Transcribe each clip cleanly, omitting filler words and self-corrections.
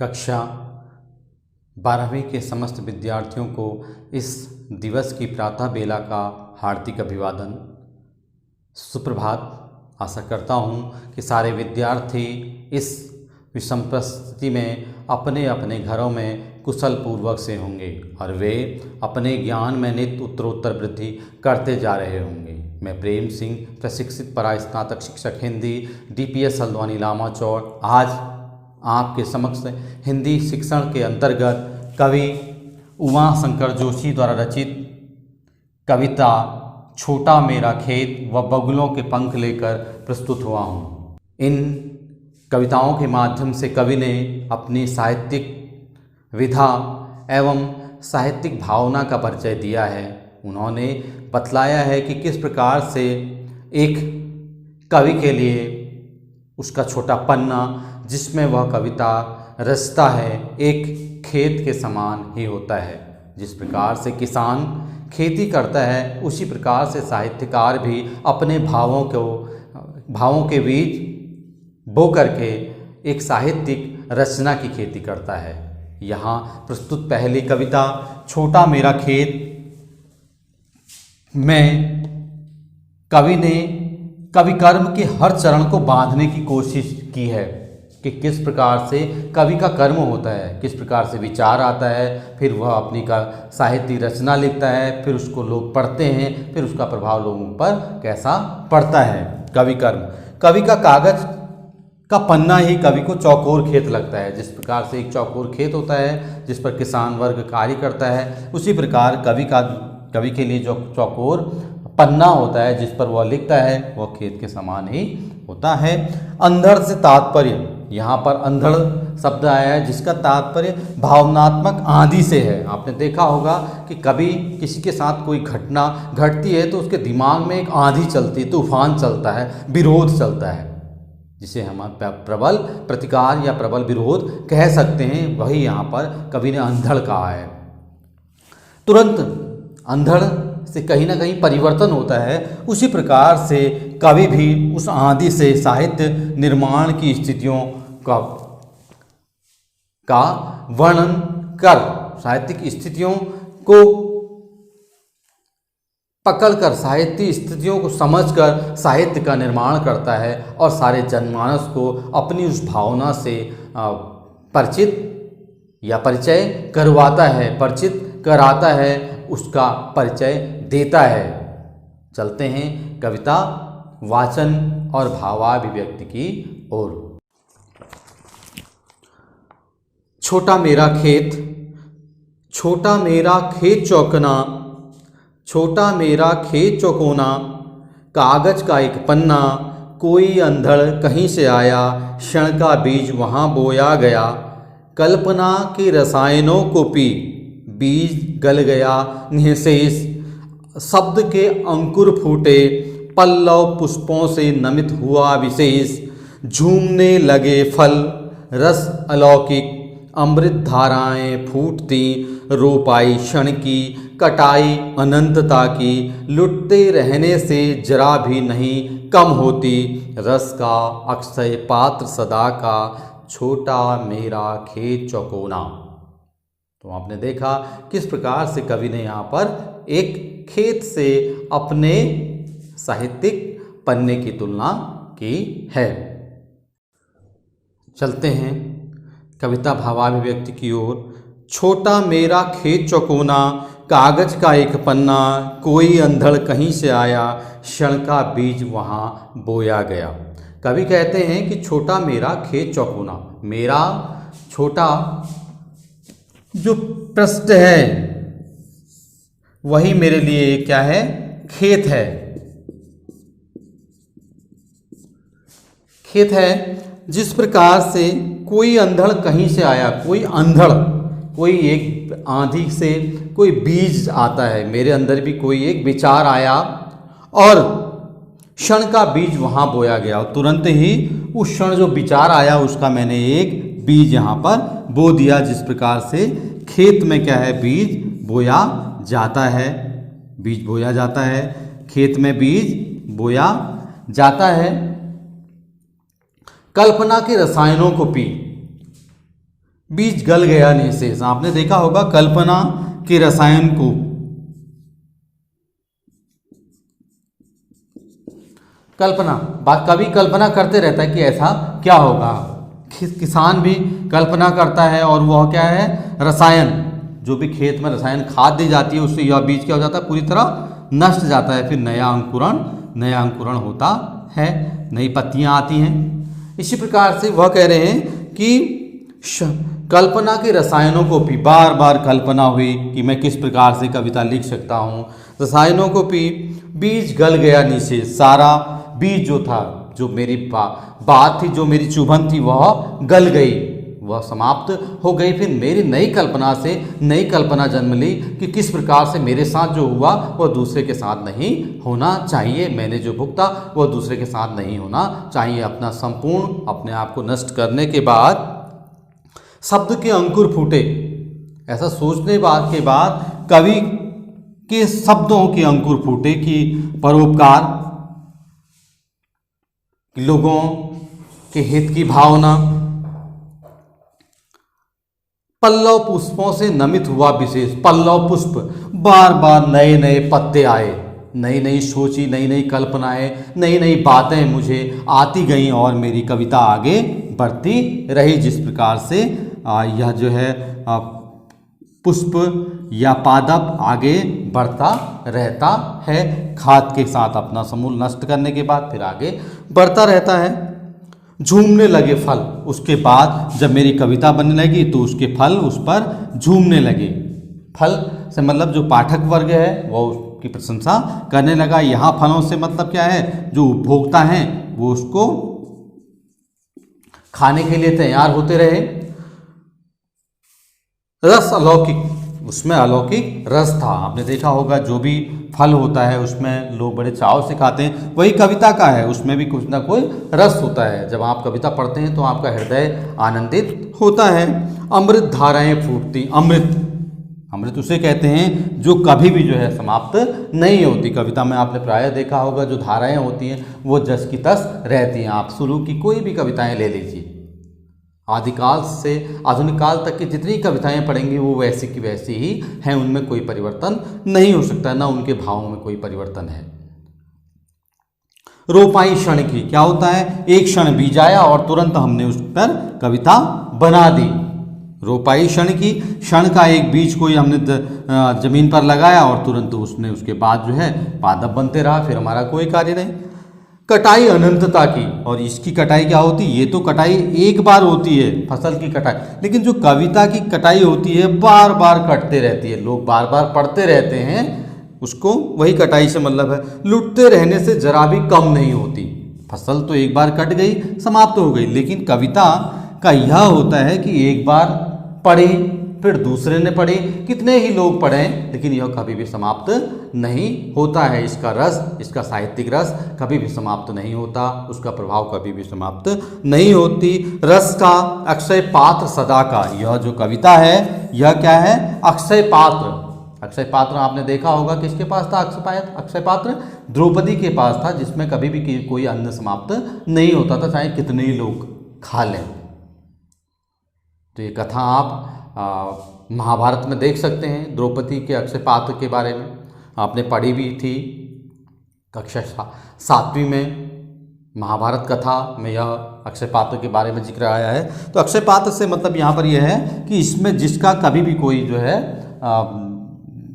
कक्षा 12वीं के समस्त विद्यार्थियों को इस दिवस की प्रातः बेला का हार्दिक अभिवादन। सुप्रभात। आशा करता हूँ कि सारे विद्यार्थी इस विषम परिस्थिति में अपने अपने घरों में कुशल पूर्वक से होंगे और वे अपने ज्ञान में नित्य उत्तरोत्तर वृद्धि करते जा रहे होंगे। मैं प्रेम सिंह, प्रशिक्षित परास्नातक शिक्षक हिंदी, DPS हल्द्वानी लामाचौर, आज आपके समक्ष हिंदी शिक्षण के अंतर्गत कवि उमा शंकर जोशी द्वारा रचित कविता छोटा मेरा खेत व बगुलों के पंख लेकर प्रस्तुत हुआ हूँ। इन कविताओं के माध्यम से कवि ने अपनी साहित्यिक विधा एवं साहित्यिक भावना का परिचय दिया है। उन्होंने बतलाया है कि किस प्रकार से एक कवि के लिए उसका छोटा पन्ना जिसमें वह कविता रचता है एक खेत के समान ही होता है। जिस प्रकार से किसान खेती करता है उसी प्रकार से साहित्यकार भी अपने भावों के बीज बो करके एक साहित्यिक रचना की खेती करता है। यहाँ प्रस्तुत पहली कविता छोटा मेरा खेत में कवि ने कवि कर्म के हर चरण को बांधने की कोशिश की है कि किस प्रकार से कवि का कर्म होता है, किस प्रकार से विचार आता है, फिर वह अपनी का साहित्य रचना लिखता है, फिर उसको लोग पढ़ते हैं, फिर उसका प्रभाव लोगों पर कैसा पड़ता है। कवि कर्म, कवि का कागज का पन्ना ही कवि को चौकोर खेत लगता है। जिस प्रकार से एक चौकोर खेत होता है जिस पर किसान वर्ग कार्य करता है, उसी प्रकार कवि के लिए जो चौकोर पन्ना होता है जिस पर वह लिखता है वह खेत के समान ही होता है। अंधड़ से तात्पर्य, यहाँ पर अंधड़ शब्द आया है जिसका तात्पर्य भावनात्मक आंधी से है। आपने देखा होगा कि कभी किसी के साथ कोई घटना घटती है तो उसके दिमाग में एक आंधी चलती है, तूफान चलता है, विरोध चलता है, जिसे हम प्रबल प्रतिकार या प्रबल विरोध कह सकते हैं। वही यहाँ पर कवि ने अंधड़ कहा है। तुरंत अंधड़ से कहीं ना कहीं परिवर्तन होता है, उसी प्रकार से कवि भी उस आंधी से साहित्य निर्माण की स्थितियों का वर्णन कर साहित्यिक स्थितियों को पकड़कर साहित्य स्थितियों को समझकर साहित्य का निर्माण करता है और सारे जनमानस को अपनी उस भावना से परिचित या परिचय करवाता है, परिचित कराता है, उसका परिचय देता है। चलते हैं कविता वाचन और भावाभिव्यक्ति की ओर। छोटा मेरा खेत, छोटा मेरा खेत चौकना, छोटा मेरा खेत चौकोना, कागज का एक पन्ना, कोई अंधड़ कहीं से आया, क्षण का बीज वहाँ बोया गया, कल्पना के रसायनों को पी, बीज गल गया निःशेष, शब्द के अंकुर फूटे, पल्लव पुष्पों से नमित हुआ विशेष, झूमने लगे फल, रस अलौकिक, अमृत धाराएं फूटती, रोपाई क्षण की, कटाई अनंतता की, लुटते रहने से जरा भी नहीं कम होती, रस का अक्षय पात्र सदा का, छोटा मेरा खेत चौकोना। तो आपने देखा किस प्रकार से कवि ने यहाँ पर एक खेत से अपने साहित्यिक पन्ने की तुलना की है। चलते हैं कविता भावाभिव्यक्ति की ओर। छोटा मेरा खेत चौकोना, कागज का एक पन्ना, कोई अंधड़ कहीं से आया, क्षण का बीज वहाँ बोया गया। कवि कहते हैं कि छोटा मेरा खेत चौकोना, मेरा छोटा जो पृष्ठ है वही मेरे लिए क्या है, खेत है। खेत है जिस प्रकार से कोई अंधड़ कहीं से आया, कोई अंधड़, कोई एक आंधी से कोई बीज आता है, मेरे अंदर भी कोई एक विचार आया और क्षण का बीज वहाँ बोया गया और तुरंत ही उस क्षण जो विचार आया उसका मैंने एक बीज यहाँ पर बो दिया। जिस प्रकार से खेत में क्या है, बीज बोया जाता है, बीज बोया जाता है, खेत में बीज बोया जाता है। कल्पना के रसायनों को पी, बीज गल गया निशेष। आपने देखा होगा कल्पना के रसायन को कभी कल्पना करते रहता है कि ऐसा क्या होगा। किसान भी कल्पना करता है और वह क्या है, रसायन, जो भी खेत में रसायन खाद दी जाती है उससे यह बीज क्या हो जाता है, पूरी तरह नष्ट जाता है। फिर नया अंकुरण होता है, नई पत्तियां आती हैं। इसी प्रकार से वह कह रहे हैं कि कल्पना के रसायनों को पी, बार बार कल्पना हुई कि मैं किस प्रकार से कविता लिख सकता हूँ। रसायनों को पी, बीज गल गया नीचे, सारा बीज जो था, जो मेरी बात थी, जो मेरी चुभन थी, वह गल गई, वह समाप्त हो गई। फिर मेरी नई कल्पना जन्म ली कि किस प्रकार से मेरे साथ जो हुआ वह दूसरे के साथ नहीं होना चाहिए। मैंने जो भुगता वह दूसरे के साथ नहीं होना चाहिए। अपना संपूर्ण अपने आप को नष्ट करने के बाद शब्द के अंकुर फूटे। ऐसा सोचने के बाद कवि के शब्दों के अंकुर फूटे कि परोपकार, लोगों के हित की भावना, पल्लव पुष्पों से नमित हुआ विशेष। पल्लव पुष्प, बार बार नए नए पत्ते आए, नई नई सोची, नई नई कल्पनाएं, नई नई बातें मुझे आती गईं और मेरी कविता आगे बढ़ती रही। जिस प्रकार से यह जो है पुष्प या पादप आगे बढ़ता रहता है, खाद के साथ अपना समूल नष्ट करने के बाद फिर आगे बढ़ता रहता है। झूमने लगे फल, उसके बाद जब मेरी कविता बनने लगी तो उसके फल उस पर झूमने लगे। फल से मतलब जो पाठक वर्ग है वह उसकी प्रशंसा करने लगा। यहाँ फलों से मतलब क्या है, जो उपभोक्ता हैं वो उसको खाने के लिए तैयार होते रहे। रस अलौकिक, उसमें अलौकिक रस था। आपने देखा होगा जो भी फल होता है उसमें लोग बड़े चाव से खाते हैं, वही कविता का है, उसमें भी कुछ ना कोई रस होता है। जब आप कविता पढ़ते हैं तो आपका हृदय आनंदित होता है। अमृत धाराएं फूटती, अमृत उसे कहते हैं जो कभी भी जो है समाप्त नहीं होती। कविता में आपने प्रायः देखा होगा जो धाराएं होती हैं वो जस की तस रहती हैं। आप शुरू की कोई भी कविताएं ले लीजिए, आदिकाल से आधुनिक काल तक की जितनी कविताएं पढ़ेंगी वो वैसी की वैसी ही हैं, उनमें कोई परिवर्तन नहीं हो सकता, ना उनके भावों में कोई परिवर्तन है। रोपाई क्षण की, क्या होता है, एक क्षण बीज आया और तुरंत हमने उस पर कविता बना दी। रोपाई क्षण की, क्षण का एक बीज कोई हमने जमीन पर लगाया और तुरंत उसके बाद जो है पादप बनते रहा, फिर हमारा कोई कार्य नहीं। कटाई अनंतता की, और इसकी कटाई क्या होती है, ये तो कटाई एक बार होती है फसल की कटाई, लेकिन जो कविता की कटाई होती है बार बार कटते रहती है, लोग बार बार पढ़ते रहते हैं उसको, वही कटाई से मतलब है। लुटते रहने से जरा भी कम नहीं होती। फसल तो एक बार कट गई, समाप्त हो गई, लेकिन कविता का यह होता है कि एक बार पढ़ी फिर दूसरे ने पढ़ी, कितने ही लोग पढ़ें, लेकिन यह कभी भी समाप्त नहीं होता है। इसका रस, इसका साहित्यिक रस कभी भी समाप्त नहीं होता, उसका प्रभाव कभी भी समाप्त नहीं होती। रस का अक्षय पात्र सदा का, यह जो कविता है यह क्या है, अक्षय पात्र। अक्षय पात्र आपने देखा होगा किसके पास था, अक्षय पात्र द्रौपदी के पास था, जिसमें कभी भी कोई अन्न समाप्त नहीं होता था, चाहे कितने ही लोग खा लें। तो ये कथा आप महाभारत में देख सकते हैं, द्रौपदी के अक्षय पात्र के बारे में आपने पढ़ी भी थी कक्षा 7वीं में। महाभारत कथा में यह अक्षय पात्र के बारे में जिक्र आया है। तो अक्षय पात्र से मतलब यहाँ पर यह है कि इसमें जिसका कभी भी कोई जो है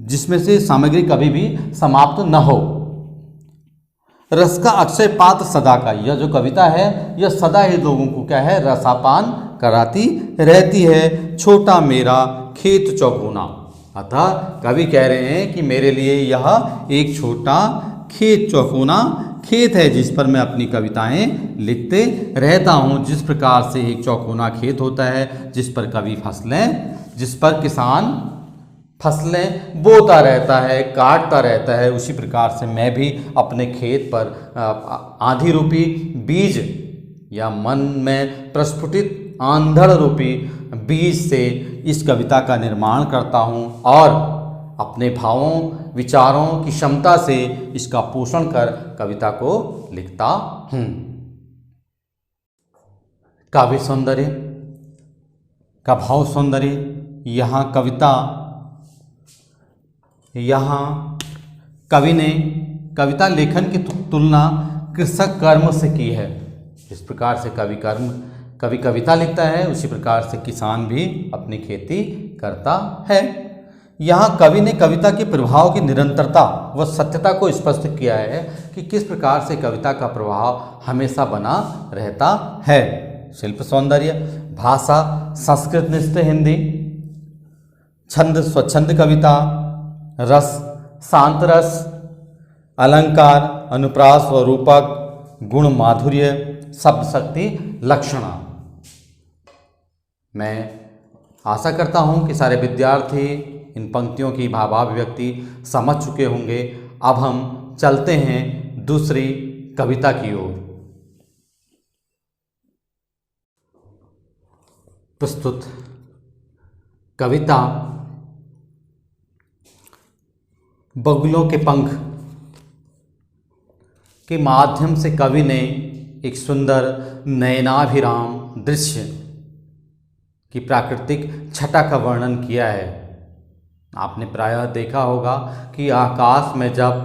जिसमें से सामग्री कभी भी समाप्त न हो। रस का अक्षय पात्र सदा का, यह जो कविता है यह सदा ही लोगों को क्या है, रसापान कराती रहती है। छोटा मेरा खेत चौकोना, अतः कवि कह रहे हैं कि मेरे लिए यह एक छोटा खेत चौकोना खेत है जिस पर मैं अपनी कविताएं लिखते रहता हूँ। जिस प्रकार से एक चौकोना खेत होता है जिस पर कवि जिस पर किसान फसलें बोता रहता है, काटता रहता है, उसी प्रकार से मैं भी अपने खेत पर आंधी रूपी बीज या मन में प्रस्फुटित आंधड़ रूपी बीज से इस कविता का निर्माण करता हूँ और अपने भावों विचारों की क्षमता से इसका पोषण कर कविता को लिखता हूँ। काव्य सौंदर्य, का भाव सौंदर्य। यहाँ कवि ने कविता लेखन की तुलना कृषक कर्म से की है। जिस प्रकार से कवि कविता लिखता है, उसी प्रकार से किसान भी अपनी खेती करता है। यहाँ कवि ने कविता के प्रभाव की निरंतरता व सत्यता को स्पष्ट किया है कि किस प्रकार से कविता का प्रभाव हमेशा बना रहता है। शिल्प सौंदर्य, भाषा संस्कृतनिष्ठ हिंदी, छंद स्वच्छंद कविता, रस शांत रस, अलंकार अनुप्रास व रूपक, गुण माधुर्य, शब्द शक्ति लक्षणा। मैं आशा करता हूँ कि सारे विद्यार्थी इन पंक्तियों की भावाभिव्यक्ति समझ चुके होंगे। अब हम चलते हैं दूसरी कविता की ओर। प्रस्तुत कविता बगुलों के पंख के माध्यम से कवि ने एक सुंदर नयनाभिराम दृश्य की प्राकृतिक छटा का वर्णन किया है। आपने प्रायः देखा होगा कि आकाश में जब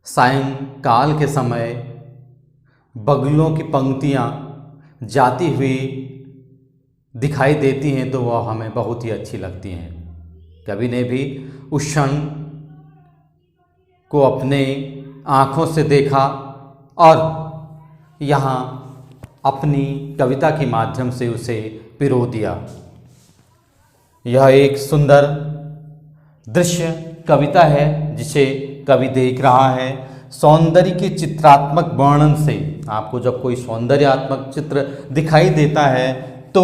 सायंकाल के समय बगुलों की पंक्तियाँ जाती हुई दिखाई देती हैं तो वह हमें बहुत ही अच्छी लगती हैं। कवि ने भी उस क्षण को अपने आँखों से देखा और यहाँ अपनी कविता के माध्यम से उसे पिरो दिया। यह एक सुंदर दृश्य कविता है जिसे कवि देख रहा है। सौंदर्य के चित्रात्मक वर्णन से आपको जब कोई सौंदर्यात्मक चित्र दिखाई देता है तो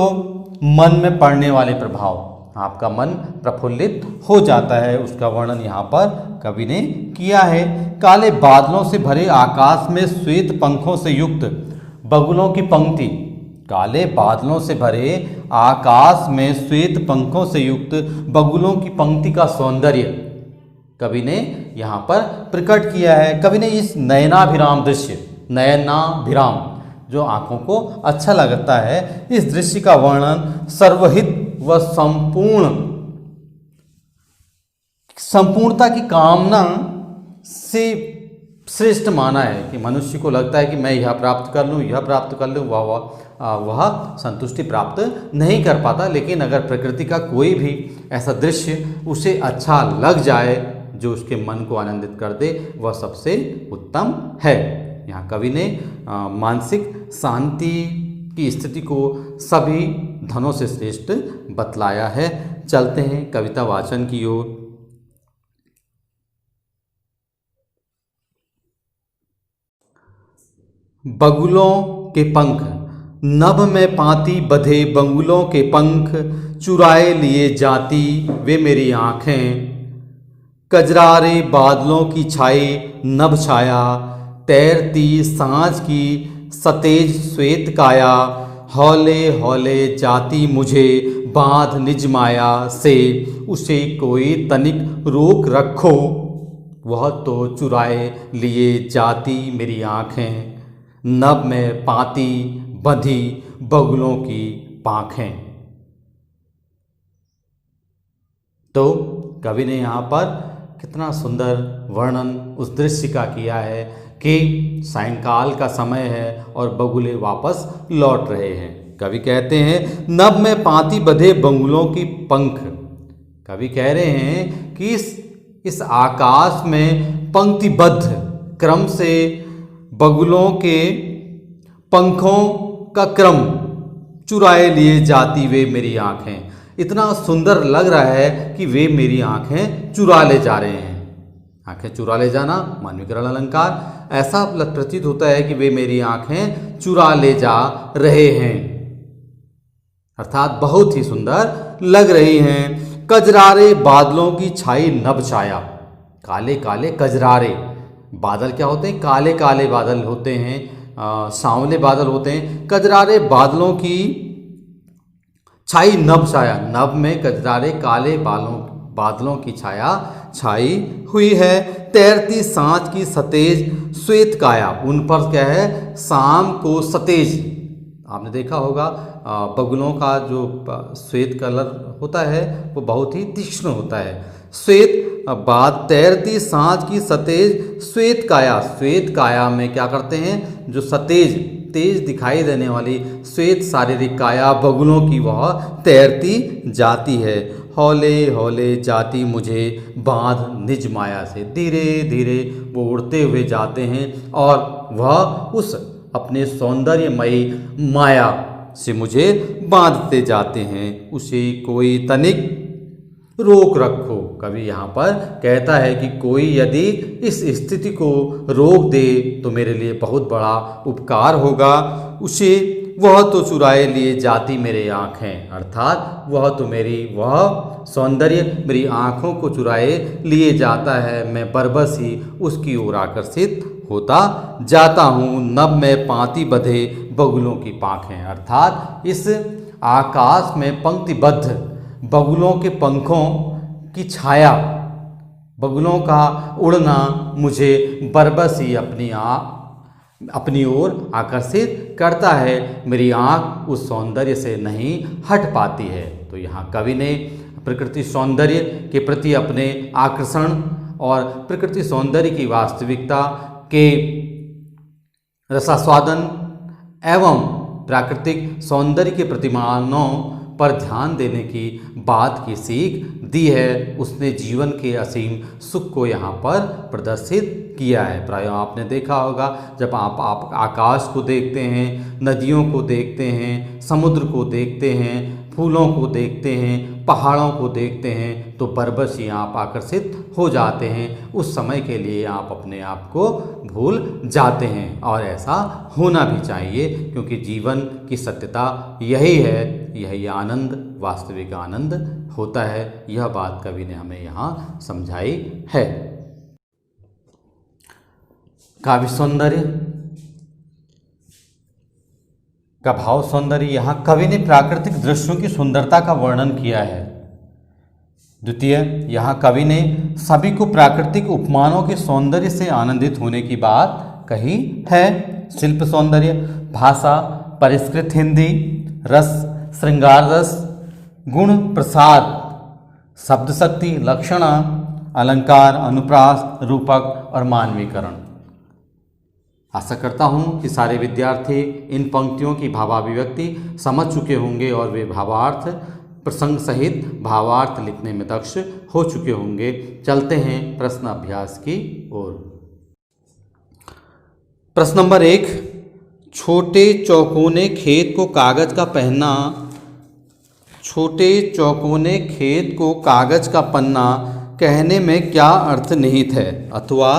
मन में पड़ने वाले प्रभाव, आपका मन प्रफुल्लित हो जाता है। उसका वर्णन यहाँ पर कवि ने किया है। काले बादलों से भरे आकाश में श्वेत पंखों से युक्त बगुलों की पंक्ति, काले बादलों से भरे आकाश में श्वेत पंखों से युक्त बगुलों की पंक्ति का सौंदर्य कवि ने यहाँ पर प्रकट किया है। कवि ने इस नयनाभिराम दृश्य, नयनाभिराम जो आँखों को अच्छा लगता है, इस दृश्य का वर्णन सर्वहित व संपूर्णता की कामना से श्रेष्ठ माना है कि मनुष्य को लगता है कि मैं यह प्राप्त कर लूँ, यह प्राप्त कर लूँ, वह संतुष्टि प्राप्त नहीं कर पाता। लेकिन अगर प्रकृति का कोई भी ऐसा दृश्य उसे अच्छा लग जाए जो उसके मन को आनंदित कर दे, वह सबसे उत्तम है। यहाँ कवि ने मानसिक शांति की स्थिति को सभी धनों से श्रेष्ठ बतलाया है। चलते हैं कविता वाचन की ओर। बगुलों के पंख, नभ में पाती बधे बगुलों के पंख, चुराए लिए जाती वे मेरी आँखें। कजरारे बादलों की छाई नभ छाया, तैरती सांझ की सतेज श्वेत काया, हौले हौले जाती मुझे बांध निज माया से, उसे कोई तनिक रोक रखो, वह तो चुराए लिए जाती मेरी आँखें। नभ में पाती बंधी बगुलों की पाँखें। तो कवि ने यहाँ पर कितना सुंदर वर्णन उस दृश्य का किया है कि सायंकाल का समय है और बगुले वापस लौट रहे हैं। कवि कहते हैं नभ में पाती बंधे बगुलों की पंख। कवि कह रहे हैं कि इस आकाश में पंक्तिबद्ध क्रम से बगुलों के पंखों का क्रम चुराए लिए जाती वे मेरी आँखें। इतना सुंदर लग रहा है कि वे मेरी आँखें चुरा ले जा रहे हैं। आँखें चुरा ले जाना मानवीकरण अलंकार, ऐसा प्रतीत होता है कि वे मेरी आँखें चुरा ले जा रहे हैं, अर्थात बहुत ही सुंदर लग रही हैं। कजरारे बादलों की छाई नभ छाया, काले काले कजरारे बादल क्या होते हैं? काले काले बादल होते हैं, सांवले बादल होते हैं। कजरारे बादलों की छाई नभ छाया, नभ में कजरारे काले बादलों की छाया छाई हुई है। तैरती सांझ की सतेज श्वेत काया, उन पर क्या है? शाम को सतेज आपने देखा होगा बगुलों का जो श्वेत कलर होता है वो बहुत ही तीक्ष्ण होता है। श्वेत बाद तैरती सांझ की सतेज श्वेत काया, श्वेत काया में क्या करते हैं, जो सतेज तेज दिखाई देने वाली श्वेत शारीरिक काया बगुलों की वह तैरती जाती है। हौले हौले जाती मुझे बांध निज माया से, धीरे धीरे वो उड़ते हुए जाते हैं और वह उस अपने सौंदर्यमयी माया से मुझे बांधते जाते हैं। उसे कोई तनिक रोक रखो। कवि यहाँ पर कहता है कि कोई यदि इस स्थिति को रोक दे तो मेरे लिए बहुत बड़ा उपकार होगा। उसे वह तो चुराए लिए जाती मेरे आँखें, अर्थात वह तो वह सौंदर्य मेरी आँखों को चुराए लिए जाता है। मैं बरबस ही उसकी ओर आकर्षित होता जाता हूँ। नभ में पांति बंधे बगुलों की पाँखें, अर्थात इस आकाश में पंक्तिबद्ध बगुलों के पंखों की छाया, बगुलों का उड़ना मुझे बरबस ही अपनी ओर आकर्षित करता है। मेरी आँख उस सौंदर्य से नहीं हट पाती है। तो यहाँ कवि ने प्रकृति सौंदर्य के प्रति अपने आकर्षण और प्रकृति सौंदर्य की वास्तविकता के रसास्वादन एवं प्राकृतिक सौंदर्य के प्रतिमानों पर ध्यान देने की बात की सीख दी है। उसने जीवन के असीम सुख को यहाँ पर प्रदर्शित किया है। प्राय आपने देखा होगा जब आप आकाश को देखते हैं, नदियों को देखते हैं, समुद्र को देखते हैं, फूलों को देखते हैं, पहाड़ों को देखते हैं तो बरबस ही आप आकर्षित हो जाते हैं। उस समय के लिए आप अपने आप को भूल जाते हैं और ऐसा होना भी चाहिए, क्योंकि जीवन की सत्यता यही है, यही आनंद वास्तविक आनंद होता है। यह बात कवि ने हमें यहाँ समझाई है। काव्य सौंदर्य का भाव सौंदर्य, यहाँ कवि ने प्राकृतिक दृश्यों की सुंदरता का वर्णन किया है। द्वितीय, यहाँ कवि ने सभी को प्राकृतिक उपमानों के सौंदर्य से आनंदित होने की बात कही है। शिल्प सौंदर्य, भाषा, परिष्कृत हिंदी, रस, श्रृंगार रस, गुण प्रसाद, शब्द शक्ति, लक्षण, अलंकार, अनुप्रास, रूपक और मानवीकरण। आशा करता हूँ कि सारे विद्यार्थी इन पंक्तियों की भावाभिव्यक्ति समझ चुके होंगे और वे भावार्थ प्रसंग सहित भावार्थ लिखने में दक्ष हो चुके होंगे। चलते हैं प्रश्न अभ्यास की ओर। प्रश्न नंबर 1, छोटे चौकोने खेत को कागज का पन्ना, छोटे चौकोने खेत को कागज का पन्ना कहने में क्या अर्थ निहित है? अथवा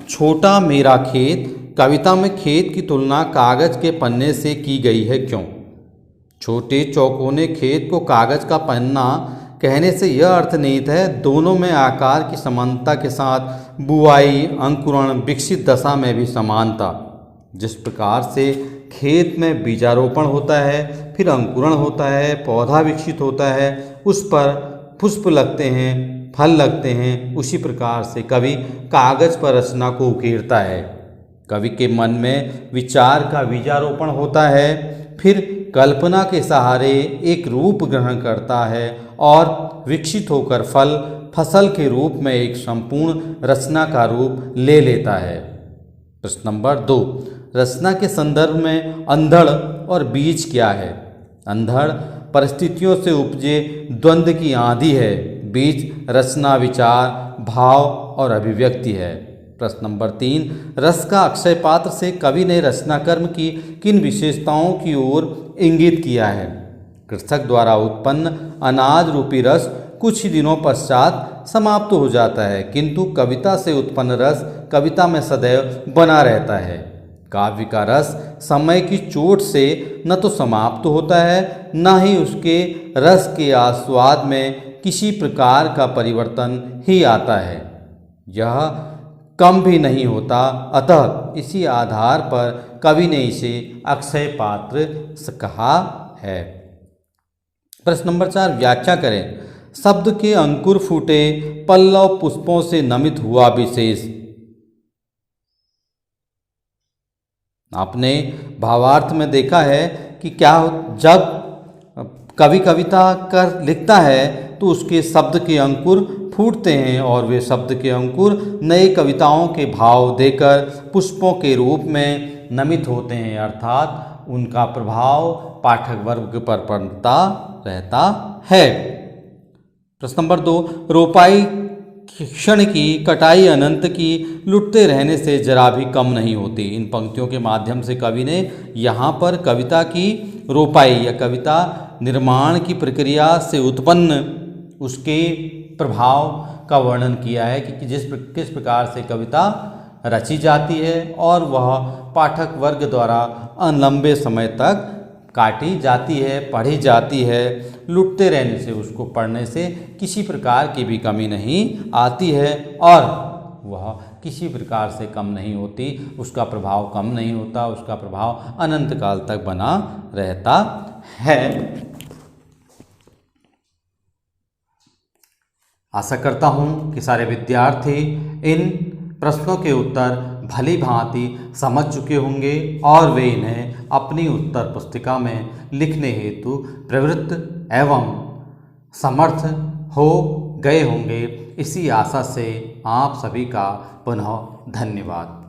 छोटा मेरा खेत कविता में खेत की तुलना कागज के पन्ने से की गई है, क्यों? छोटे चौकोने खेत को कागज का पन्ना कहने से यह अर्थ निहित है, दोनों में आकार की समानता के साथ बुआई, अंकुरण, विकसित दशा में भी समानता। जिस प्रकार से खेत में बीजारोपण होता है, फिर अंकुरण होता है, पौधा विकसित होता है, उस पर पुष्प लगते हैं, फल लगते हैं, उसी प्रकार से कवि कागज पर रचना को उकेरता है। कवि के मन में विचार का बीजारोपण होता है, फिर कल्पना के सहारे एक रूप ग्रहण करता है और विकसित होकर फसल के रूप में एक संपूर्ण रचना का रूप ले लेता है। प्रश्न नंबर 2, रचना के संदर्भ में अंधड़ और बीज क्या है? अंधड़ परिस्थितियों से उपजे द्वंद्व की आंधी है, बीज रचना, विचार, भाव और अभिव्यक्ति है। प्रश्न नंबर 3, रस का अक्षय पात्र से कवि ने रचना कर्म की किन विशेषताओं की ओर इंगित किया है? कृषक द्वारा उत्पन्न अनाज रूपी रस कुछ ही दिनों पश्चात समाप्त हो जाता है, किंतु कविता से उत्पन्न रस कविता में सदैव बना रहता है। काव्य का रस समय की चोट से न तो समाप्त होता है, न ही उसके रस के आस्वाद में किसी प्रकार का परिवर्तन ही आता है। यह कम भी नहीं होता, अतः इसी आधार पर कवि ने इसे अक्षय पात्र कहा है। प्रश्न नंबर 4, व्याख्या करें। शब्द के अंकुर फूटे, पल्लव पुष्पों से नमित हुआ विशेष। आपने भावार्थ में देखा है कि क्या जब कवि कविता कर लिखता है तो उसके शब्द के अंकुर फूटते हैं और वे शब्द के अंकुर नए कविताओं के भाव देकर पुष्पों के रूप में नमित होते हैं, अर्थात उनका प्रभाव पाठक वर्ग पर पड़ता रहता है। प्रश्न नंबर 2, रोपाई क्षण की कटाई अनंत की, लुटते रहने से जरा भी कम नहीं होती। इन पंक्तियों के माध्यम से कवि ने यहाँ पर कविता की रोपाई या कविता निर्माण की प्रक्रिया से उत्पन्न उसके प्रभाव का वर्णन किया है कि किस प्रकार से कविता रची जाती है और वह पाठक वर्ग द्वारा लंबे समय तक काटी जाती है, पढ़ी जाती है। लुटते रहने से, उसको पढ़ने से किसी प्रकार की भी कमी नहीं आती है और वह किसी प्रकार से कम नहीं होती, उसका प्रभाव कम नहीं होता, उसका प्रभाव अनंत काल तक बना रहता है। आशा करता हूँ कि सारे विद्यार्थी इन प्रश्नों के उत्तर भली भांति समझ चुके होंगे और वे इन्हें अपनी उत्तर पुस्तिका में लिखने हेतु प्रवृत्त एवं समर्थ हो गए होंगे। इसी आशा से आप सभी का पुनः धन्यवाद।